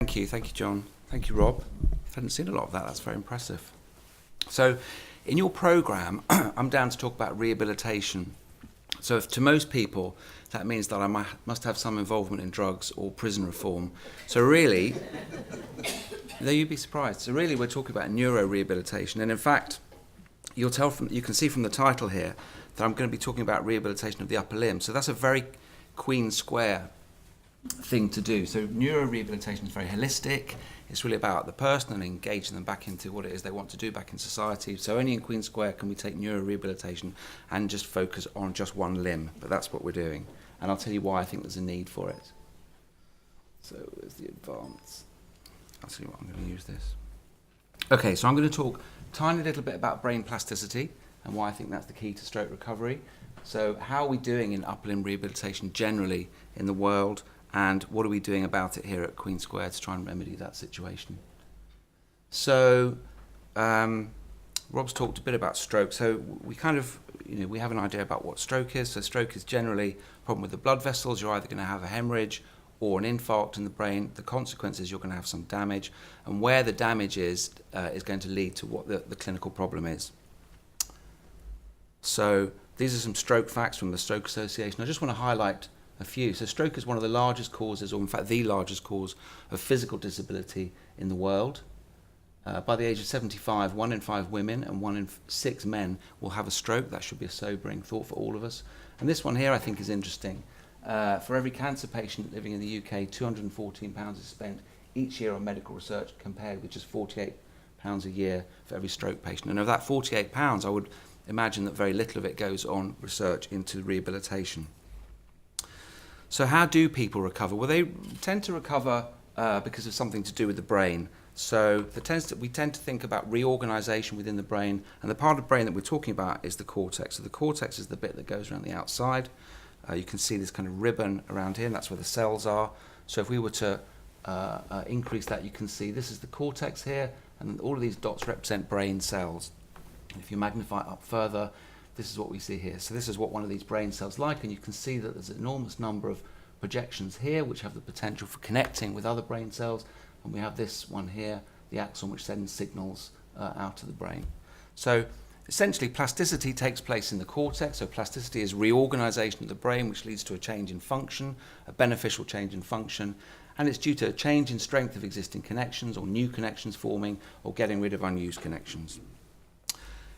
Thank you, John. Thank you, Rob. I hadn't seen a lot of that. That's very impressive. So, in your program, I'm down to talk about rehabilitation. So, to most people, that means that I must have some involvement in drugs or prison reform. So, really, though you'd be surprised. So, really, we're talking about neuro-rehabilitation. And in fact, you can see from the title here that I'm going to be talking about rehabilitation of the upper limb. So, that's a very Queen Square thing to do. So neuro-rehabilitation is very holistic. It's really about the person and engaging them back into what it is they want to do back in society. So only in Queen Square can we take neuro-rehabilitation and just focus on just one limb. But that's what we're doing. And I'll tell you why I think there's a need for it. So where's the advance? I'll see what I'm going to use this. Okay, so I'm going to talk a tiny little bit about brain plasticity and why I think that's the key to stroke recovery. So how are we doing in upper limb rehabilitation generally in the world? And what are we doing about it here at Queen Square to try and remedy that situation? So, Rob's talked a bit about stroke. So we we have an idea about what stroke is. So stroke is generally a problem with the blood vessels. You're either going to have a hemorrhage or an infarct in the brain. The consequence is you're going to have some damage. And where the damage is going to lead to what the clinical problem is. So these are some stroke facts from the Stroke Association. I just want to highlight a few. So stroke is one of the largest causes, or in fact the largest cause of physical disability in the world. By the age of 75, 1 in 5 women and 1 in 6 men will have a stroke. That should be a sobering thought for all of us. And this one here I think is interesting. For every cancer patient living in the UK, £214 is spent each year on medical research, compared with just £48 a year for every stroke patient. And of that £48, I would imagine that very little of it goes on research into rehabilitation. So how do people recover? Well, they tend to recover because of something to do with the brain. So we tend to think about reorganization within the brain, and the part of the brain that we're talking about is the cortex. So the cortex is the bit that goes around the outside. You can see this kind of ribbon around here, and that's where the cells are. So if we were to increase that, you can see this is the cortex here, and all of these dots represent brain cells. And if you magnify it up further, this is what we see here. So this is what one of these brain cells like, and you can see that there's an enormous number of projections here which have the potential for connecting with other brain cells, and we have this one here, the axon, which sends signals out to the brain. So essentially plasticity takes place in the cortex. So plasticity is reorganization of the brain which leads to a change in function, a beneficial change in function, and it's due to a change in strength of existing connections or new connections forming or getting rid of unused connections.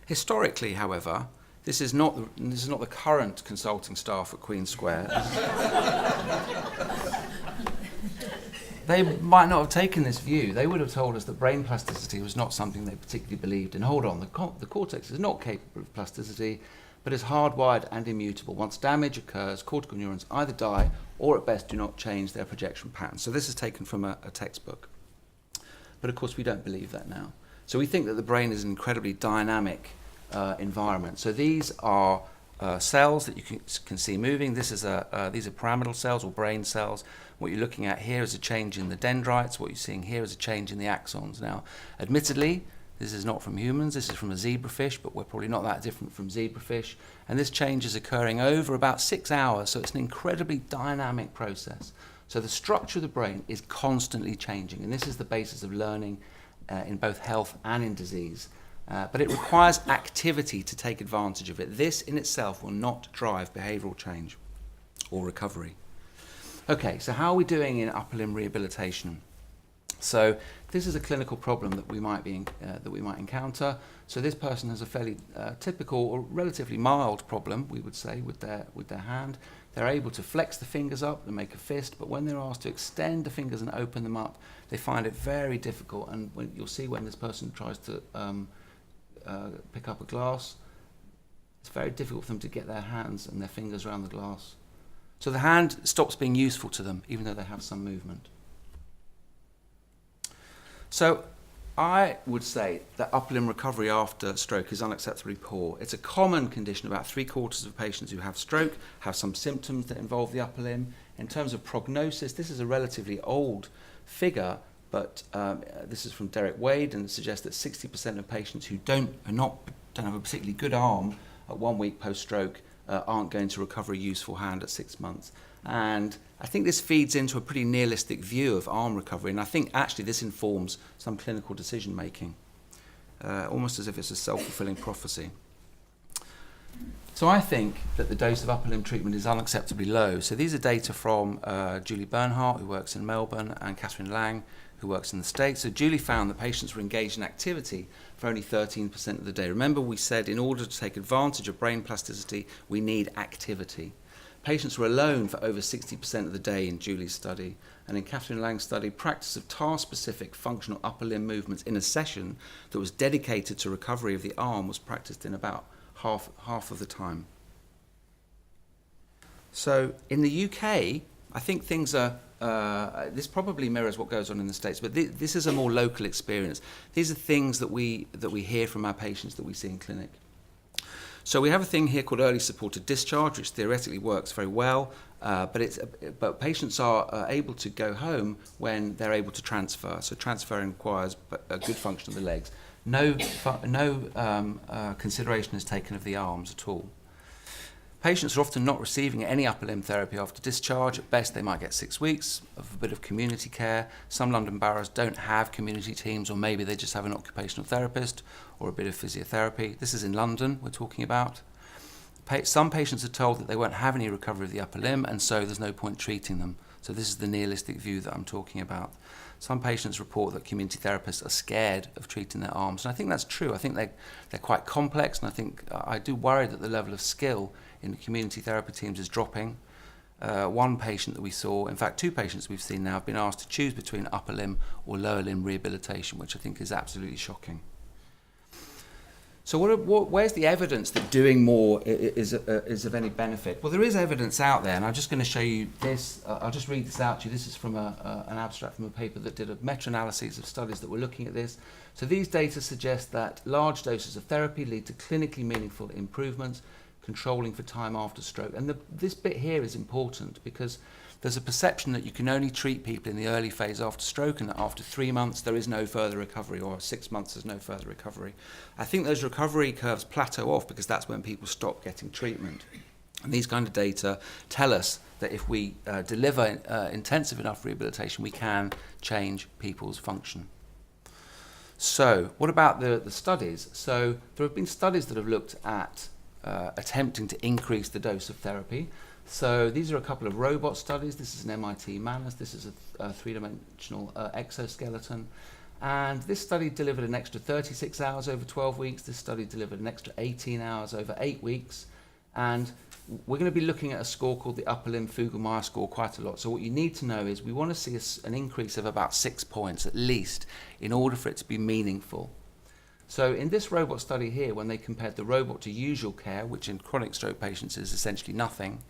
Historically, however, this is not the current consulting staff at Queen Square. They might not have taken this view. They would have told us that brain plasticity was not something they particularly believed in. Hold on, the cortex is not capable of plasticity, but is hardwired and immutable. Once damage occurs, cortical neurons either die or at best do not change their projection pattern. So this is taken from a textbook. But of course we don't believe that now. So we think that the brain is an incredibly dynamic environment. So these are cells that you can see moving. These are pyramidal cells or brain cells. What you're looking at here is a change in the dendrites. What you're seeing here is a change in the axons. Now, admittedly, this is not from humans. This is from a zebrafish, but we're probably not that different from zebrafish. And this change is occurring over about 6 hours, so it's an incredibly dynamic process. So the structure of the brain is constantly changing, and this is the basis of learning in both health and in disease. But it requires activity to take advantage of it. This in itself will not drive behavioural change or recovery. Okay, so how are we doing in upper limb rehabilitation? So this is a clinical problem that we might encounter. So this person has a fairly typical or relatively mild problem, we would say, with their hand. They're able to flex the fingers up and make a fist, but when they're asked to extend the fingers and open them up, they find it very difficult. And you'll see when this person tries to pick up a glass, it's very difficult for them to get their hands and their fingers around the glass. So the hand stops being useful to them, even though they have some movement. So I would say that upper limb recovery after stroke is unacceptably poor. It's a common condition. About 3/4 of patients who have stroke have some symptoms that involve the upper limb. In terms of prognosis, this is a relatively old figure, but this is from Derek Wade, and it suggests that 60% of patients who don't have a particularly good arm at 1 week post-stroke aren't going to recover a useful hand at 6 months. And I think this feeds into a pretty nihilistic view of arm recovery, and I think actually this informs some clinical decision making, almost as if it's a self-fulfilling prophecy. So I think that the dose of upper limb treatment is unacceptably low. So these are data from Julie Bernhardt, who works in Melbourne, and Catherine Lang, who works in the States. So Julie found that patients were engaged in activity for only 13% of the day. Remember, we said in order to take advantage of brain plasticity, we need activity. Patients were alone for over 60% of the day in Julie's study. And in Catherine Lang's study, practice of task-specific functional upper limb movements in a session that was dedicated to recovery of the arm was practiced in about half of the time. So in the UK, I think things are, this probably mirrors what goes on in the States, but this is a more local experience. These are things that we hear from our patients that we see in clinic. So we have a thing here called early supported discharge, which theoretically works very well, but patients are able to go home when they're able to transfer. So transferring requires a good function of the legs. No consideration is taken of the arms at all. Patients are often not receiving any upper limb therapy after discharge. At best, they might get 6 weeks of a bit of community care. Some London boroughs don't have community teams, or maybe they just have an occupational therapist or a bit of physiotherapy. This is in London we're talking about. Some patients are told that they won't have any recovery of the upper limb, and so there's no point treating them. So this is the nihilistic view that I'm talking about. Some patients report that community therapists are scared of treating their arms, and I think that's true. I think they're quite complex, and I think I do worry that the level of skill in the community therapy teams is dropping. One patient that we saw, in fact 2 patients we've seen now, have been asked to choose between upper limb or lower limb rehabilitation, which I think is absolutely shocking. So where's the evidence that doing more is of any benefit? Well, there is evidence out there, and I'm just going to show you this. I'll just read this out to you. This is from an abstract from a paper that did a meta-analysis of studies that were looking at this. So these data suggest that large doses of therapy lead to clinically meaningful improvements, controlling for time after stroke. And this bit here is important because there's a perception that you can only treat people in the early phase after stroke, and that after 3 months there is no further recovery, or 6 months there's no further recovery. I think those recovery curves plateau off because that's when people stop getting treatment. And these kind of data tell us that if we deliver intensive enough rehabilitation, we can change people's function. So what about the studies? So there have been studies that have looked at attempting to increase the dose of therapy. So these are a couple of robot studies. This is an MIT Manus. This is a three-dimensional exoskeleton. And this study delivered an extra 36 hours over 12 weeks. This study delivered an extra 18 hours over 8 weeks. And we're going to be looking at a score called the upper limb Fugl-Meyer score quite a lot. So what you need to know is we want to see an increase of about 6 points at least in order for it to be meaningful. So in this robot study here, when they compared the robot to usual care, which in chronic stroke patients is essentially nothing,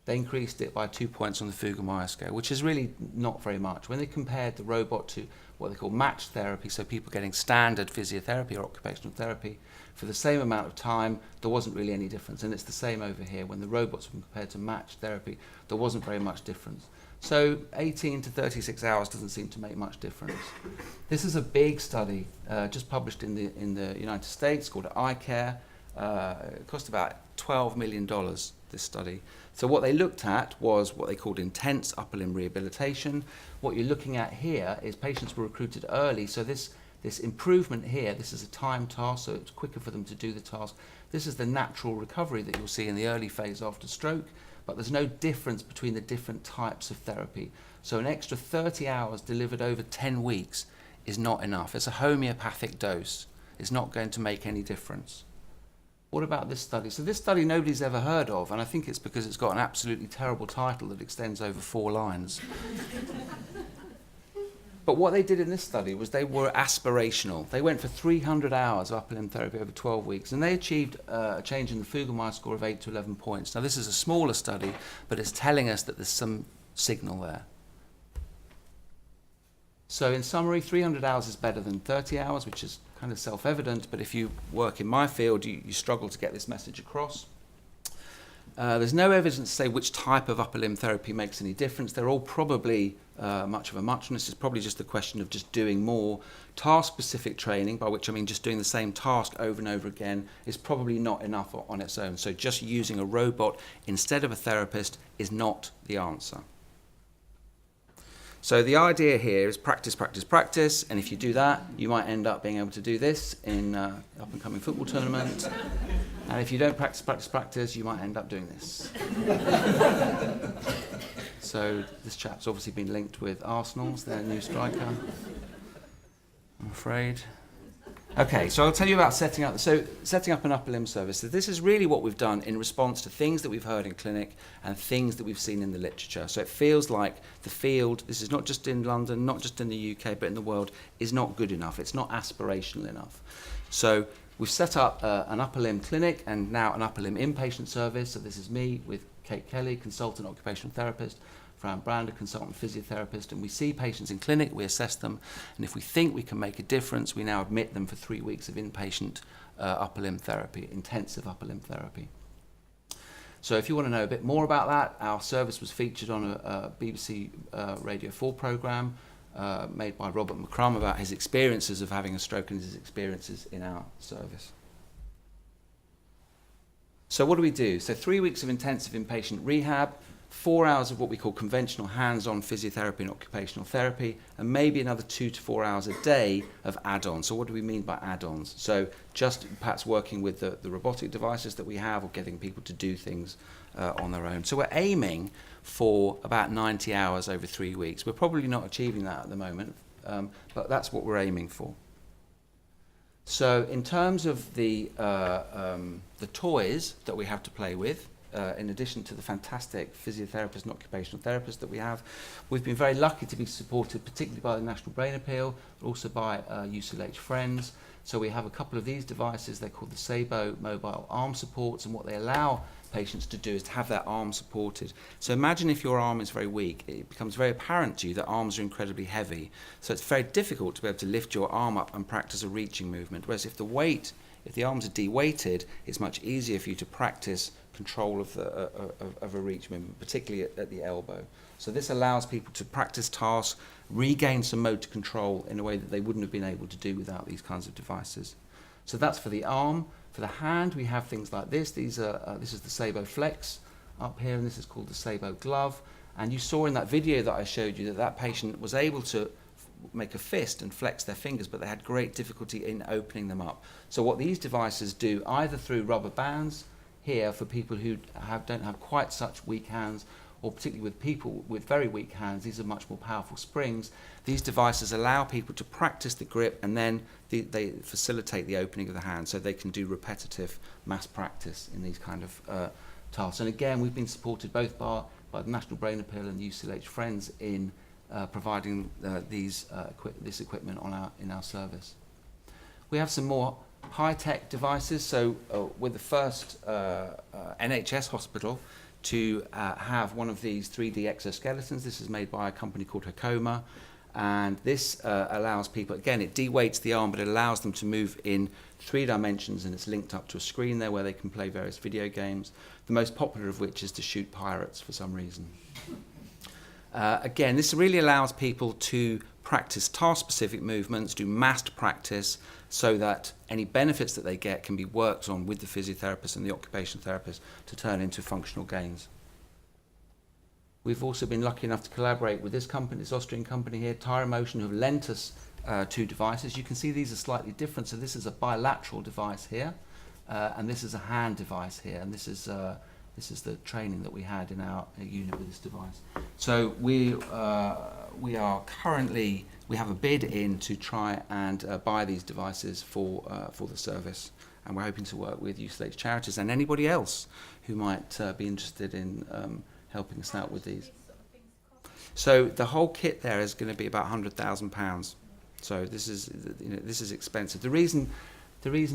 they increased it by 2 points on the Fugl-Meyer scale, which is really not very much. When they compared the robot to what they call matched therapy, so people getting standard physiotherapy or occupational therapy, for the same amount of time, there wasn't really any difference. And it's the same over here. When the robots were compared to matched therapy, there wasn't very much difference. So 18 to 36 hours doesn't seem to make much difference. This is a big study, just published in the United States, called iCare. It cost about $12 million, this study. So what they looked at was what they called intense upper limb rehabilitation. What you're looking at here is patients were recruited early. So this improvement here, this is a time task, so it's quicker for them to do the task. This is the natural recovery that you'll see in the early phase after stroke, but there's no difference between the different types of therapy. So an extra 30 hours delivered over 10 weeks is not enough. It's a homeopathic dose. It's not going to make any difference. What about this study? So this study nobody's ever heard of, and I think it's because it's got an absolutely terrible title that extends over 4 lines. But what they did in this study was they were aspirational. They went for 300 hours of upper limb therapy over 12 weeks, and they achieved a change in the Fugl-Meyer score of 8 to 11 points. Now this is a smaller study, but it's telling us that there's some signal there. So in summary, 300 hours is better than 30 hours, which is kind of self-evident, but if you work in my field, you struggle to get this message across. There's no evidence to say which type of upper limb therapy makes any difference. They're all probably much of a muchness. It's probably just a question of just doing more task-specific training, by which I mean just doing the same task over and over again is probably not enough on its own. So just using a robot instead of a therapist is not the answer. So the idea here is practice, practice, practice, and if you do that, you might end up being able to do this in up-and-coming football tournament. And if you don't practice, practice, practice, you might end up doing this. So this chap's obviously been linked with Arsenal's, their new striker, I'm afraid. Okay, so I'll tell you about setting up an upper limb service. So this is really what we've done in response to things that we've heard in clinic and things that we've seen in the literature. So it feels like the field, this is not just in London, not just in the UK, but in the world, is not good enough. It's not aspirational enough. So we've set up an upper limb clinic and now an upper limb inpatient service. So this is me with Kate Kelly, consultant occupational therapist, Fran Brander, consultant physiotherapist, and we see patients in clinic, we assess them, and if we think we can make a difference, we now admit them for 3 weeks of inpatient upper limb therapy, intensive upper limb therapy. So if you want to know a bit more about that, our service was featured on a BBC Radio 4 programme made by Robert McCrum about his experiences of having a stroke and his experiences in our service. So what do? So 3 weeks of intensive inpatient rehab, 4 hours of what we call conventional hands-on physiotherapy and occupational therapy, and maybe another 2 to 4 hours a day of add-ons. So what do we mean by add-ons? So just perhaps working with the robotic devices that we have or getting people to do things on their own. So we're aiming for about 90 hours over 3 weeks. We're probably not achieving that at the moment, but that's what we're aiming for. So in terms of the toys that we have to play with, in addition to the fantastic physiotherapists and occupational therapists that we have, we've been very lucky to be supported particularly by the National Brain Appeal, but also by UCLH Friends. So we have a couple of these devices. They're called the Sabo mobile arm supports, and what they allow patients to do is to have their arm supported. So imagine if your arm is very weak, it becomes very apparent to you that arms are incredibly heavy. So it's very difficult to be able to lift your arm up and practice a reaching movement, whereas if the arms are de-weighted, it's much easier for you to practice control of a reach movement, particularly at the elbow. So this allows people to practice tasks, regain some motor control in a way that they wouldn't have been able to do without these kinds of devices. So that's for the arm. For the hand, we have things like this. This is the Sabo Flex up here, and this is called the Sabo Glove. And you saw in that video that I showed you that patient was able to make a fist and flex their fingers, but they had great difficulty in opening them up. So what these devices do, either through rubber bands here for people who don't have quite such weak hands, or particularly with people with very weak hands, these are much more powerful springs. These devices allow people to practice the grip, and then they facilitate the opening of the hand, so they can do repetitive mass practice in these kind of tasks. And again, we've been supported both by the National Brain Appeal and UCLH Friends in providing this equipment in our service. We have some more high-tech devices. So we're the first NHS hospital to have one of these 3D exoskeletons. This is made by a company called Tacoma, and this allows people, again, it de-weights the arm, but it allows them to move in 3 dimensions, and it's linked up to a screen there where they can play various video games, the most popular of which is to shoot pirates for some reason. Again, this really allows people to practice task-specific movements, do massed practice, so that any benefits that they get can be worked on with the physiotherapist and the occupational therapist to turn into functional gains. We've also been lucky enough to collaborate with this company, this Austrian company here, Tyra Motion, who have lent us 2 devices. You can see these are slightly different. So this is a bilateral device here, and this is a hand device here, and this is the training that we had in our unit with this device. So we have a bid in to try and buy these devices for the service, and we're hoping to work with UCLH Charities and anybody else who might be interested in helping us out with these. So the whole kit there is going to be about £100,000. So this is expensive. The reason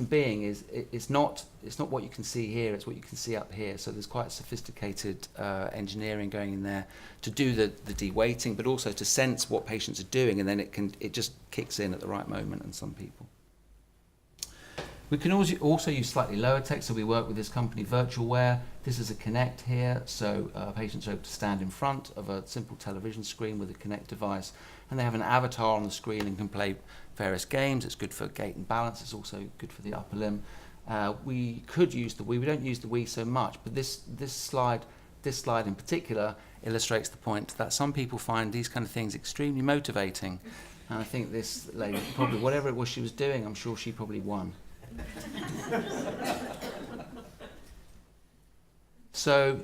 being is it's not what you can see here, it's what you can see up here. So there's quite sophisticated engineering going in there to do the de-weighting, but also to sense what patients are doing, and then it just kicks in at the right moment in some people. We can also use slightly lower tech, so we work with this company Virtual Wear. This is a Kinect here, so patients are able to stand in front of a simple television screen with a Kinect device, and they have an avatar on the screen and can play various games. It's good for gait and balance. It's also good for the upper limb. We could use the Wii. We don't use the Wii so much, but this slide in particular illustrates the point that some people find these kind of things extremely motivating. And I think this lady, probably whatever it was she was doing, I'm sure she probably won. So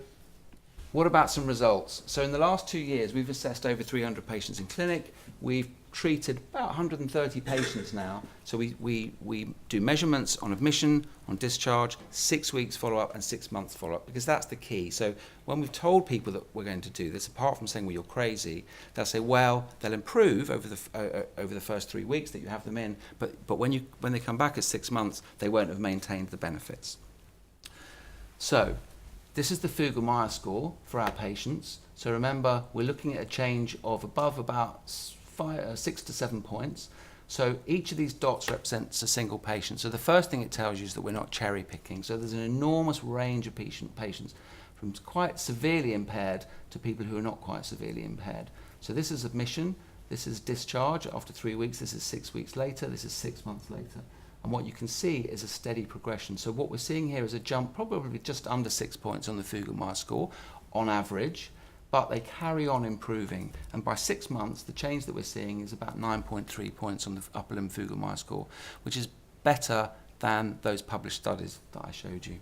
what about some results? So in the last 2 years, we've assessed over 300 patients in clinic. We've treated about 130 patients now. So we do measurements on admission, on discharge, 6 weeks follow-up and 6 months follow-up, because that's the key. So when we've told people that we're going to do this, apart from saying, well, you're crazy, they'll say, well, they'll improve over the first 3 weeks that you have them in, but when they come back at 6 months, they won't have maintained the benefits. So this is the Fugl-Meyer score for our patients. So remember, we're looking at a change of above about 6 to 7 points. So each of these dots represents a single patient. So the first thing it tells you is that we're not cherry picking. So there's an enormous range of patients from quite severely impaired to people who are not quite severely impaired. So this is admission, this is discharge after 3 weeks, this is 6 weeks later, this is 6 months later. And what you can see is a steady progression. So what we're seeing here is a jump probably just under 6 points on the Fugl-Meyer score on average, but they carry on improving. And by 6 months, the change that we're seeing is about 9.3 points on the upper limb Fugl-Meyer score, which is better than those published studies that I showed you.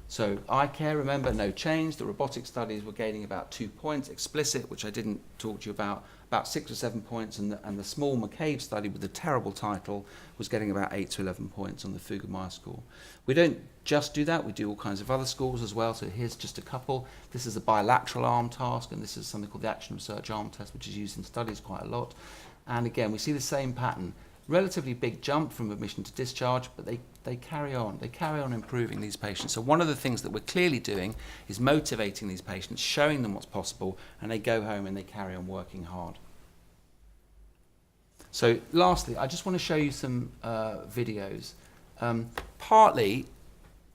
So eye care, remember, no change. The robotic studies were gaining about 2 points. Explicit, which I didn't talk to you about 6 or 7 points. And the small McCabe study with the terrible title was getting about 8 to 11 points on the Fugl-Meyer score. We don't just do that. We do all kinds of other scores as well. So here's just a couple. This is a bilateral arm task, and this is something called the action research arm test, which is used in studies quite a lot. And again, we see the same pattern. Relatively big jump from admission to discharge, but they carry on. They carry on improving these patients. So one of the things that we're clearly doing is motivating these patients, showing them what's possible, and they go home and they carry on working hard. So lastly, I just want to show you some videos, partly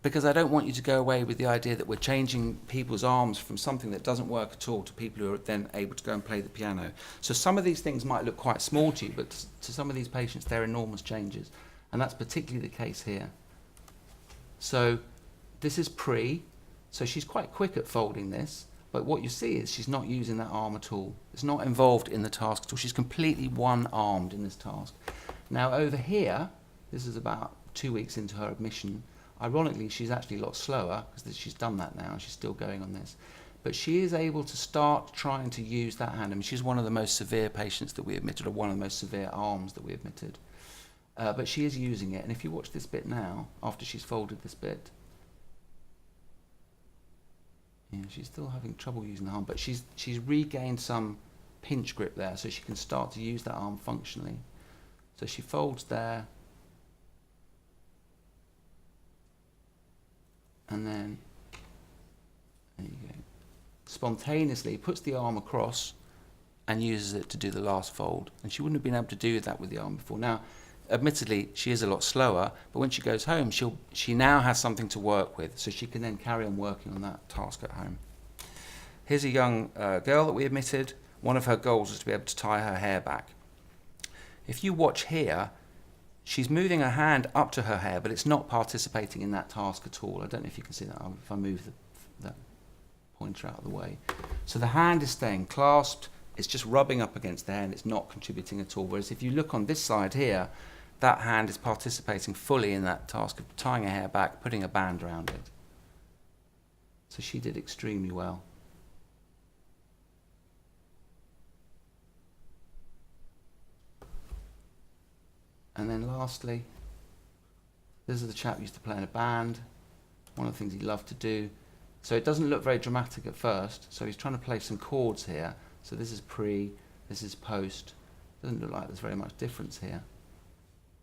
because I don't want you to go away with the idea that we're changing people's arms from something that doesn't work at all to people who are then able to go and play the piano. So some of these things might look quite small to you, but to some of these patients, they're enormous changes. And that's particularly the case here. So this is pre, so she's quite quick at folding this, but what you see is she's not using that arm at all. It's not involved in the task at all. She's completely one-armed in this task. Now over here, this is about 2 weeks into her admission. Ironically, she's actually a lot slower because she's done that now. She's still going on this. But she is able to start trying to use that hand. I mean, she's one of the most severe patients that we admitted, or one of the most severe arms that we admitted. But she is using it. And if you watch this bit now, after she's folded this bit, she's still having trouble using the arm, but she's regained some pinch grip there, so she can start to use that arm functionally. So she folds there, and then, there you go, spontaneously puts the arm across and uses it to do the last fold. And she wouldn't have been able to do that with the arm before. Now, admittedly, she is a lot slower, but when she goes home, she now has something to work with, so she can then carry on working on that task at home. Here's a young girl that we admitted. One of her goals was to be able to tie her hair back. If you watch here, she's moving her hand up to her hair, but it's not participating in that task at all. I don't know if you can see that, if I move that pointer out of the way. So the hand is staying clasped, it's just rubbing up against the hair, and it's not contributing at all. Whereas if you look on this side here, that hand is participating fully in that task of tying her hair back, putting a band around it. So she did extremely well. And then lastly, this is the chap who used to play in a band. One of the things he loved to do. So it doesn't look very dramatic at first. So he's trying to play some chords here. So this is pre, this is post. Doesn't look like there's very much difference here.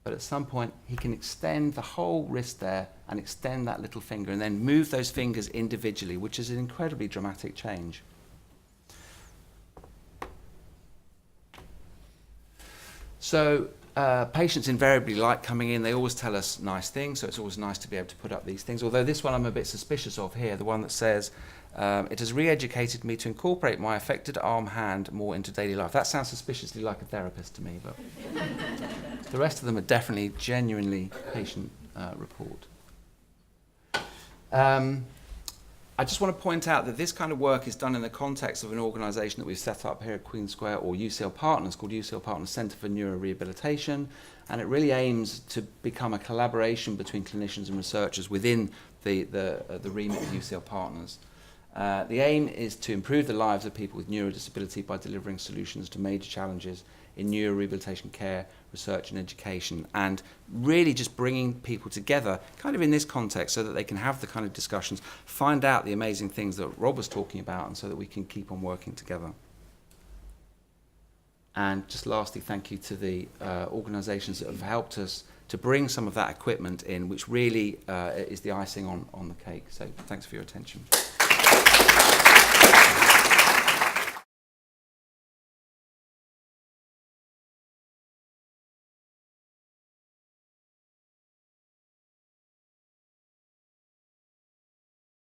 But at some point, he can extend the whole wrist there and extend that little finger and then move those fingers individually, which is an incredibly dramatic change. So Patients invariably like coming in. They always tell us nice things, so it's always nice to be able to put up these things. Although this one I'm a bit suspicious of here, the one that says, it has re-educated me to incorporate my affected arm hand more into daily life. That sounds suspiciously like a therapist to me, but the rest of them are definitely genuinely patient report. I just want to point out that this kind of work is done in the context of an organisation that we've set up here at Queen Square, or UCL Partners, called UCL Partners Centre for Neurorehabilitation, and it really aims to become a collaboration between clinicians and researchers within the remit of UCL Partners. The aim is to improve the lives of people with neurodisability by delivering solutions to major challenges in neurorehabilitation care, research and education, and really just bringing people together kind of in this context so that they can have the kind of discussions, find out the amazing things that Rob was talking about, and so that we can keep on working together. And just lastly, thank you to the organisations that have helped us to bring some of that equipment in, which really is the icing on the cake. So thanks for your attention.